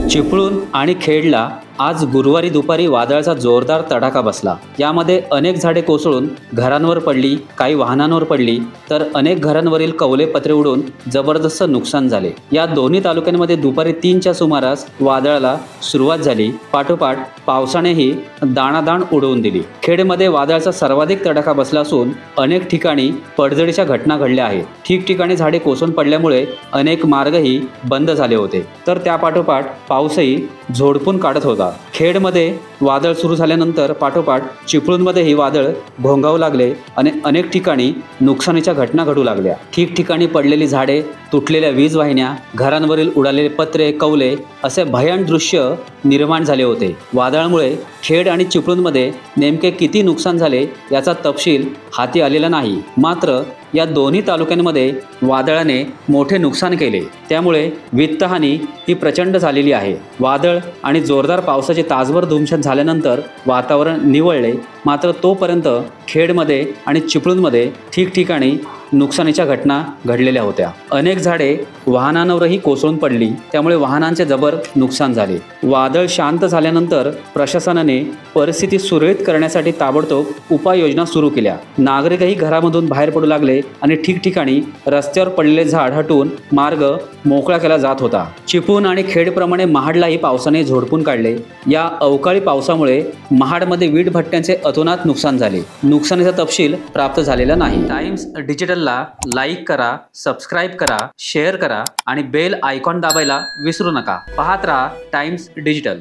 चिपळूण आणि खेडला आज गुरुवारी दुपारी वादळाचा जोरदार तडाखा बसला। यामध्ये अनेक झाडे कोसळून घरांवर पडली, काही वाहनांवर पडली, तर अनेक घरांवरील कौले पत्रे उडून जबरदस्त नुकसान झाले। या दोन्ही तालुक्यांमध्ये दुपारी 3च्या सुमारास वादळाला सुरुवात झाली। पाठोपाठ पावसानेही दाणादाण उडवून दिली। खेडमध्ये वादळाचा सर्वाधिक तडाखा बसला असून अनेक ठिकाणी पडझडीच्या घटना घडल्या आहेत। ठिकठिकाणी झाडे कोसळून पडल्यामुळे अनेक मार्गही बंद झाले होते, तर त्या पाठोपाठ पाऊसही झोडपून काढत होता। खेडमध्ये वादळ सुरू झाल्यानंतर पाठोपाठ चिपळूणमध्येही वादळ घोंघावू लागले आणि अनेक ठिकाणी नुकसानीच्या घटना घडू लागल्या। ठिकठिकाणी पडलेली झाडे, तुटलेल्या वीज वाहिन्या, घरांवरील उडालेले पत्रे, कौले असे भयान दृश्य निर्माण झाले होते। वादळामुळे खेड आणि चिपळूणमध्ये नेमके किती नुकसान झाले याचा तपशील हाती आलेला नाही। मात्र या दोन्ही तालुक्यांमध्ये वादळाने मोठे नुकसान केले, त्यामुळे वित्तहानी ही प्रचंड झालेली आहे। वादळ आणि जोरदार पावसाचे तासभर धुमशान झाल्यानंतर वातावरण निवळले, मात्र तोपर्यंत खेडमध्ये आणि चिपळूणमध्ये ठिकठिकाणी नुकसानीच्या घटना घडलेल्या होत्या। अनेक झाडे वाहनांवरही कोसळून पडली, त्यामुळे वाहनांचे जबर नुकसान झाले। वादळ शांत झाल्यानंतर प्रशासनाने परिस्थिती सुरळीत करण्यासाठी ताबडतोब उपाययोजना सुरू केल्या। नागरिकही घरामधून बाहेर पडू लागले आणि ठिकठिकाणी रस्त्यावर पडलेले झाड हटवून मार्ग मोकळा केला जात होता। चिपळूण आणि खेडप्रमाणे महाडलाही पावसाने झोडपून काढले। या अवकाळी पावसामुळे महाडमध्ये वीट भट्ट्यांचे अतोनात नुकसान झाले। नुकसानीचा तपशील प्राप्त झालेला नाही। टाइम्स डिजिटलला लाईक करा, सबस्क्राईब करा, शेअर करा आणि बेल आयकॉन दाबायला विसरू नका। पाहत रहा टाइम्स डिजिटल।